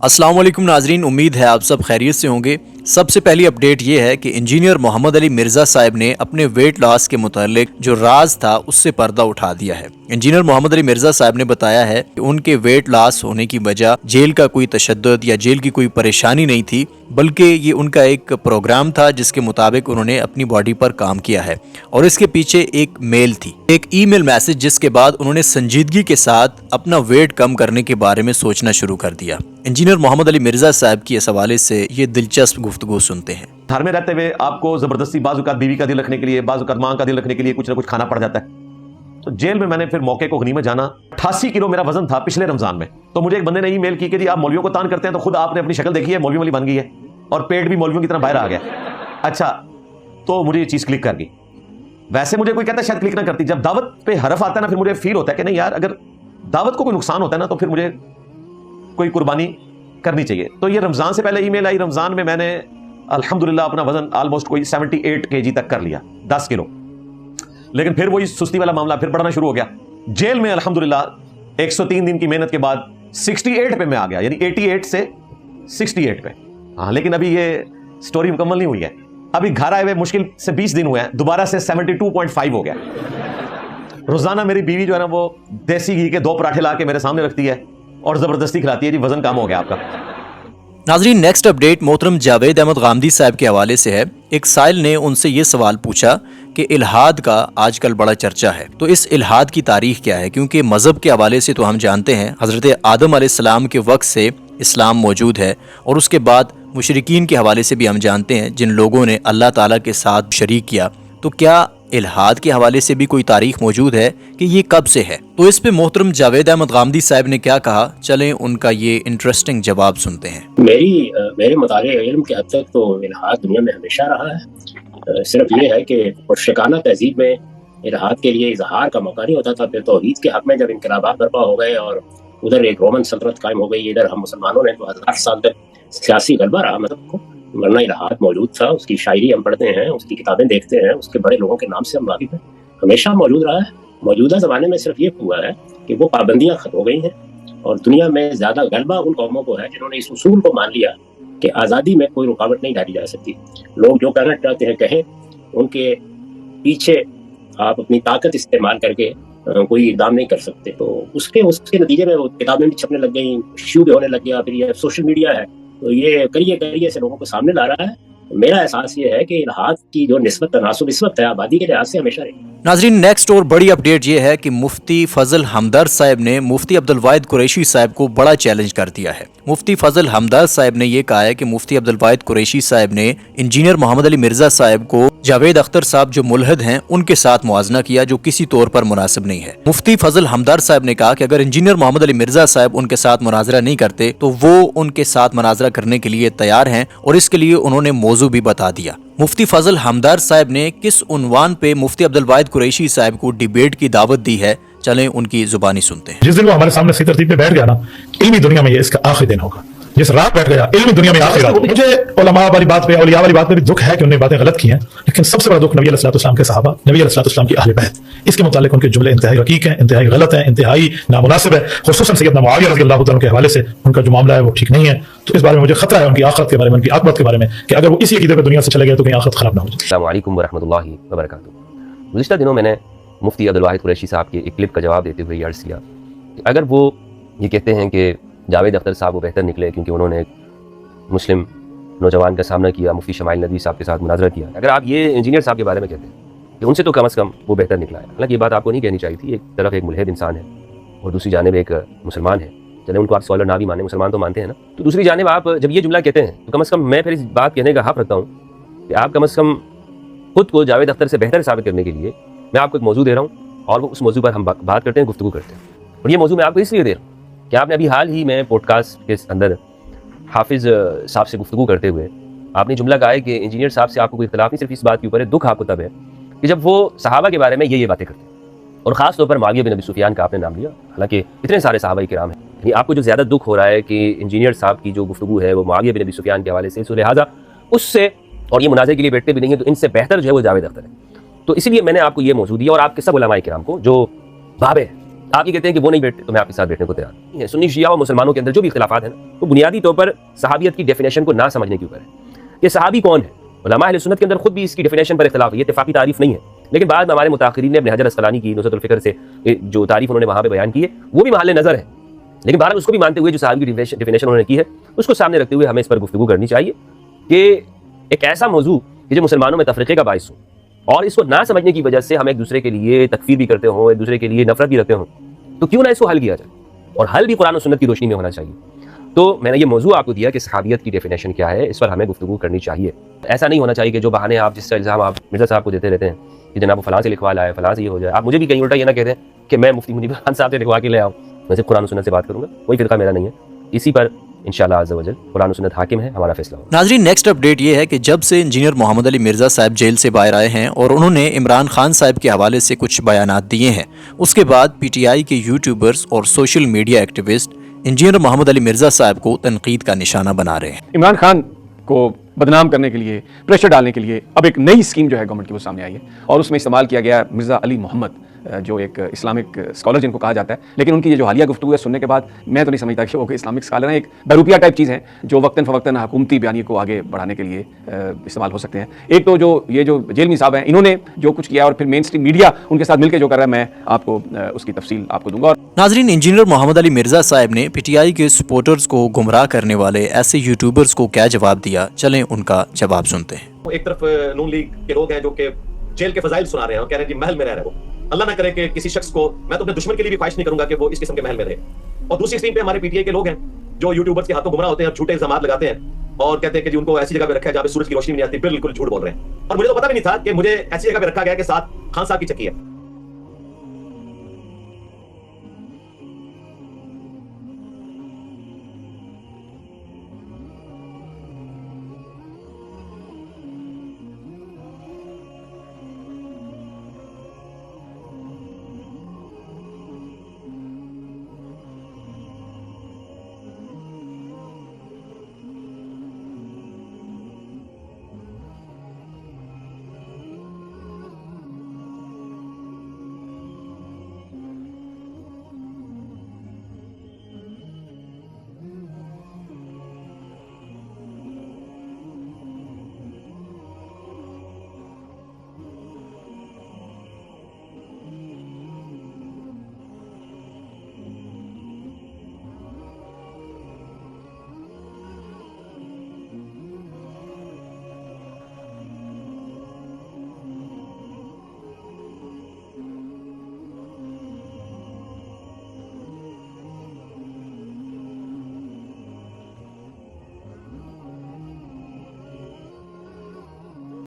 अस्सलाम वालेकुम नाजरीन, उम्मीद है आप सब खैरियत से होंगे। सबसे पहली अपडेट ये है कि इंजीनियर मोहम्मद अली मिर्ज़ा साहब ने अपने वेट लॉस के मुतालिक जो राज था उससे पर्दा उठा दिया है। इंजीनियर मोहम्मद अली मिर्ज़ा साहब ने बताया है कि उनके वेट लॉस होने की वजह जेल का कोई तशद्दुद या जेल की कोई परेशानी नहीं थी, बल्कि ये उनका एक प्रोग्राम था जिसके मुताबिक उन्होंने अपनी बॉडी पर काम किया है और इसके पीछे एक मेल थी, एक ईमेल मैसेज, जिसके बाद उन्होंने संजीदगी के साथ अपना वेट कम करने के बारे में सोचना शुरू कर दिया। इंजीनियर मोहम्मद अली मिर्ज़ा साहब की इस हवाले से ये दिलचस्प गुफ्तगू सुनते हैं। घर में रहते हुए आपको जबरदस्ती बाज़-औक़ात बीवी का दिल रखने के लिए, बाज़-औक़ात मां का दिल रखने के लिए कुछ ना कुछ खाना पड़ जाता है। तो जेल में मैंने फिर मौके को गनीमत जाना। 88 किलो मेरा वजन था पिछले रमजान में। तो मुझे एक बंदे ने ईमेल की कि जी आप मौलवियों को तान करते हैं, तो खुद आपने अपनी शक्ल देखी है, मौलवी वाली बन गई है और पेट भी मौलवियों की तरह बाहर आ गया। अच्छा, तो मुझे ये चीज़ क्लिक कर गई। वैसे मुझे कोई कहता है शायद क्लिक ना करती, जब दावत पे हरफ आता है ना, फिर मुझे फील होता है कि नहीं यार, अगर दावत को कोई नुकसान होता है ना तो फिर मुझे कोई कुर्बानी करनी चाहिए। तो ये रमज़ान से पहले ईमेल आई। रमज़ान में मैंने अल्हम्दुलिल्लाह अपना वजन ऑलमोस्ट कोई 78 kg तक कर लिया, 10 किलो। लेकिन फिर वही सुस्ती वाला मामला फिर बढ़ना शुरू हो गया। जेल में अल्हम्दुलिल्लाह 103 दिन की मेहनत के बाद 68 पे मैं आ गया, यानी 88 से 68 पे। हाँ, लेकिन अभी ये स्टोरी मुकम्मल नहीं हुई है। अभी घर आए हुए मुश्किल से 20 दिन हुए हैं, दोबारा से 72.5 हो गया। रोजाना मेरी बीवी जो है ना, वो देसी घी के 2 पराठे ला के मेरे सामने रखती है और जबरदस्ती खिलाती है, जी वजन कम हो गया आपका। नाजरीन, नेक्स्ट अपडेट मोहतरम जावेद अहमद गामदी साहब के हवाले से है। एक साइल ने उनसे ये सवाल पूछा कि इल्हाद का आजकल बड़ा चर्चा है, तो इस इल्हाद की तारीख क्या है? क्योंकि मजहब के हवाले से तो हम जानते हैं हजरत आदम अलैहिस्सलाम के वक्त से इस्लाम मौजूद है और उसके बाद मुशरिकीन के हवाले से भी हम जानते हैं जिन लोगों ने अल्लाह ताला के साथ शरीक किया। तो क्या इल्हाद के हवाले से भी कोई तारीख मौजूद है कि ये कब से है? तो इस पे मोहतरम जावेद अहमद गामदी साहब ने क्या कहा, चलें उनका ये इंटरेस्टिंग जवाब सुनते हैं। मेरे मुताले इल्म के हद तक तो इल्हाद दुनिया में हमेशा रहा है। सिर्फ ये है कि मुशरिकाना तहजीब में इल्हाद के लिए इजहार का मौका नहीं होता था। फिर तौहीद के हक में जब इनकलाबात बर्पा हो गए और उधर एक रोमन सल्तनत कायम हो गई, इधर हम मुसलमानों ने तो 1000 साल तक सियासी गलबा रहा मतलब को, वरना इल्हाद मौजूद था। उसकी शायरी हम पढ़ते हैं, उसकी किताबें देखते हैं, उसके बड़े लोगों के नाम से हम वाकिफ हैं, हमेशा मौजूद रहा है। मौजूदा ज़माने में सिर्फ ये हुआ है कि वो पाबंदियाँ खत्म हो गई हैं और दुनिया में ज़्यादा गलबा उन कौमों को है जिन्होंने इस उसूल को मान लिया कि आज़ादी में कोई रुकावट नहीं डाली जा सकती। लोग जो कहना चाहते हैं कहें, उनके पीछे आप अपनी ताकत इस्तेमाल करके कोई इक़दाम नहीं कर सकते। तो उसके नतीजे में वो किताबें भी छपने लग गई, इश्यू भी होने लग गया। फिर ये सोशल मीडिया है तो ये करिए से लोगों को सामने ला रहा है। मेरा एहसास ये है कि इल्हाद की जो निस्बत तनासुब इस वक्त है आबादी के लिहाज से हमेशा रही। नाजरीन, नेक्स्ट और बड़ी अपडेट ये है कि मुफ्ती फजल हमदर्द साहब ने मुफ्ती अब्दुल वाहिद कुरैशी साहब को बड़ा चैलेंज कर दिया है। मुफ्ती फजल हमदर्द साहब ने यह कहा है कि मुफ्ती अब्दुल वाहिद कुरैशी साहब ने इंजीनियर मोहम्मद अली मिर्जा साहब को जावेद अख्तर साहब जो मुल्हिद हैं उनके साथ मुआजना किया, जो किसी तौर पर मुनासिब नहीं है। मुफ्ती फजल हमदर्द साहब ने कहा कि अगर इंजीनियर मोहम्मद अली मिर्जा साहब उनके साथ मुनाजरा नहीं करते तो वो उनके साथ मुनाजरा करने के लिए तैयार हैं और इसके लिए उन्होंने मौजू भी बता दिया। मुफ्ती फजल हमदर्द साहब ने किस उन्वान पे मुफ्ती अब्दुल वाहिद कुरैशी साहब को डिबेट की दावत दी है, चलें उनकी जुबानी सुनते हैं। जिस दिन वो हमारे सामने सही तरतीब पे बैठ गया ना, इल्मी दुनिया में ये इसका आखिरी दिन होगा। जिस रात बैठ गया इल्मी दुनिया में आखिरी रात। मुझे उलमा वाली बात पे, औलिया वाली बात पे भी दुख है कि उन्होंने बातें गलत की हैं, लेकिन सबसे बड़ा दुख नबी अलैहिस्सलाम के सहाबा, नबी अलैहिस्सलाम की अहले बैत, इसके मुतालिक उनके जुमले इंतहाई रकीक हैं, इंतहाई गलत हैं, इंतहाई नामुनासिब है। खुसूसन सैयदना मुआविया रज़ियल्लाहु तआला के हवाले से उनका जो मामला है वो ठीक नहीं है। तो इस बारे में मुझे खतरा है उनकी आखिरत के बारे में, उनकी आक़िबत के बारे में, कि अगर वो इसी अक़ीदे पे दुनिया से चले गए तो कहीं आखिरत खराब ना हो जाए। अस्सलामु अलैकुम व रहमतुल्लाहि व बरकातुहू। गुज़िश्ता दिनों मैंने मुफ्ती अब्दुल वाहिद कुरैशी साहब के एक क्लिप का जवाब देते हुए अर्ज़ किया कि अगर वो ये कहते हैं कि जावेद अख्तर साहब वो बेहतर निकले क्योंकि उन्होंने मुस्लिम नौजवान का सामना किया, मुफ्ती शमाइल नदवी साहब के साथ मुनाजरा किया, अगर आप ये इंजीनियर साहब के बारे में कहते हैं कि उनसे तो कम से कम वो बेहतर निकला है, हालांकि ये बात आपको नहीं कहनी चाहिए थी। एक तरफ एक मुल्हिद इंसान है और दूसरी जानिब एक मुसलमान है, चले उनको आप स्कॉलर ना भी माने, मुसलमान तो मानते हैं ना। तो दूसरी जानिब आप जब ये जुमला कहते हैं तो कम से कम मैं फिर इस बात कहने का हक़ रखता हूँ कि आप कम से कम खुद को जावेद अख्तर से बेहतर साबित करने के लिए मैं आपको एक मौजू दे रहा हूँ और वो उस मौजू पर हम बात करते हैं, गुफ्तगू करते हैं। और ये मौजू मैं आपको इसलिए दे रहा हूँ कि आपने अभी हाल ही में पॉडकास्ट के अंदर हाफिज़ साहब से गुफ्तगू करते हुए आपने जुमला कहा है कि इंजीनियर साहब से आपको कोई इख्तिलाफ नहीं, सिर्फ इस बात के ऊपर है, दुख आपको तब है कि जब वो सहाबा के बारे में ये बातें करते हैं और ख़ास तौर पर मुआविया बिन अबी सुफियान का आपने नाम लिया, हालांकि इतने सारे सहाबा किराम हैं। यानी आपको जो ज़्यादा दुख हो रहा है कि इंजीनियर साहब की जो गुफ्तगू है वो मुआविया बिन अबी सुफियान के हवाले से, तो लिहाजा उससे, और ये मुनाज़े के लिए बैठते भी नहीं है, तो इनसे बेहतर जो है वो जावेद अख्तर है। तो इसीलिए मैंने आपको ये मौजू दिया और आपके सब उलमाए किराम को जो बाबे آپ یہ کہتے ہیں کہ وہ نہیں بیٹھتے تو میں آپ کے ساتھ بیٹھنے کو تیار نہیں ہے. سنی شیعہ اور مسلمانوں کے اندر جو بھی اختلافات ہیں نا وہ بنیادی طور پر صحابیت کی ڈیفینیشن کو نہ سمجھنے کے اوپر ہے کہ صحابی کون ہے. علماء اہل سنت کے اندر خود بھی اس کی ڈیفینیشن پر اختلاف ہے, یہ اتفاقی تعریف نہیں ہے, لیکن بعد میں ہمارے متاخرین نے ابن حجر اسقلانی کی نزہۃ الفکر سے جو تعریف انہوں نے وہاں پہ بیان کی ہے وہ بھی محل نظر ہے, لیکن بہرحال اس کو بھی مانتے ہوئے جو صحابی کی ڈیفینیشن انہوں نے کی ہے اس کو سامنے رکھتے ہوئے ہمیں اس پر گفتگو کرنی چاہیے کہ ایک ایسا موضوع کہ جو مسلمانوں میں تفریقے کا باعث ہو اور اس کو نہ سمجھنے کی وجہ سے ہم ایک دوسرے کے لیے تکفیر بھی کرتے ہوں, ایک دوسرے کے لیے نفرت بھی رکھتے ہوں, تو کیوں نہ اس کو حل کیا جائے, اور حل بھی قرآن و سنت کی روشنی میں ہونا چاہیے. تو میں نے یہ موضوع آپ کو دیا کہ صحابیت کی ڈیفینیشن کیا ہے, اس پر ہمیں گفتگو کرنی چاہیے. ایسا نہیں ہونا چاہیے کہ جو بہانے آپ جس کا الزام آپ مرزا صاحب کو دیتے رہتے ہیں کہ جناب وہ فلاں سے لکھوا لائے, فلاں سے یہ ہو جائے, آپ مجھے بھی کہیں الٹا یہ نہ کہتے ہیں کہ میں مفتی منیب خان صاحب سے لکھوا کے لے آؤں. میں صرف قرآن و سنت سے بات کروں گا, کوئی فرقہ میرا نہیں ہے. اسی پر انشاءاللہ عز و جل قرآن و سنت حاکم ہے, ہمارا فیصلہ ہوگا. ناظرین, نیکسٹ اپڈیٹ یہ ہے کہ جب سے انجینئر محمد علی مرزا صاحب جیل سے باہر آئے ہیں اور انہوں نے عمران خان صاحب کے حوالے سے کچھ بیانات دیے ہیں, اس کے بعد پی ٹی آئی کے یوٹیوبرز اور سوشل میڈیا ایکٹیوسٹ انجینئر محمد علی مرزا صاحب کو تنقید کا نشانہ بنا رہے ہیں. عمران خان کو بدنام کرنے کے لیے, پریشر ڈالنے کے لیے اب ایک نئی اسکیم جو ہے گورنمنٹ کی وہ سامنے آئی ہے, اور اس میں استعمال کیا گیا مرزا علی محمد, جو ایک اسلامک اسکالر جن کو کہا جاتا ہے, لیکن ان کی یہ جو حالیہ گفتگو ہے سننے کے بعد میں تو نہیں سمجھتا کہ وہ کوئی اسلامک اسکالر ہیں. ایک بیروپیہ ٹائپ چیز ہیں جو وقتاً فوقتاً حکومتی بیانیے کو آگے بڑھانے کے لیے استعمال ہو سکتے ہیں. ایک تو جو یہ جو جیلمی صاحب ہیں انہوں نے جو کچھ کیا اور پھر مین اسٹریم میڈیا ان کے ساتھ مل کے جو کر رہا ہے, میں آپ کو اس کی تفصیل آپ کو دوں گا. ناظرین, انجینئر محمد علی مرزا صاحب نے پی ٹی آئی کے سپورٹرز کو گمراہ کرنے والے ایسے یوٹیوبرز کو کیا جواب دیا, چلیں ان کا جواب سنتے ہیں. ایک طرف نون لیگ کے لوگ ہیں جو کہ جیل کے فضائل سنا رہے ہیں اور کہہ رہے ہیں جی محل میں رہ رہے ہو, اللہ نہ کرے کہ کسی شخص کو, میں تو اپنے دشمن کے لیے بھی خواہش نہیں کروں گا کہ وہ اس قسم کے محل میں رہے. اور دوسری اسٹریم پہ ہمارے پی ٹی آئی کے لوگ ہیں جو یوٹیوبرز کے ہاتھوں گمراہ ہوتے ہیں اور جھوٹے الزامات لگاتے ہیں اور کہتے ہیں کہ جی ان کو ایسی جگہ پہ رکھا ہے جہاں پہ سورج کی روشنی نہیں آتی. بالکل جھوٹ بول رہے ہیں, اور مجھے تو پتہ بھی نہیں تھا کہ مجھے ایسی جگہ پہ رکھا گیا کہ ساتھ خان صاحب کی چکی ہے.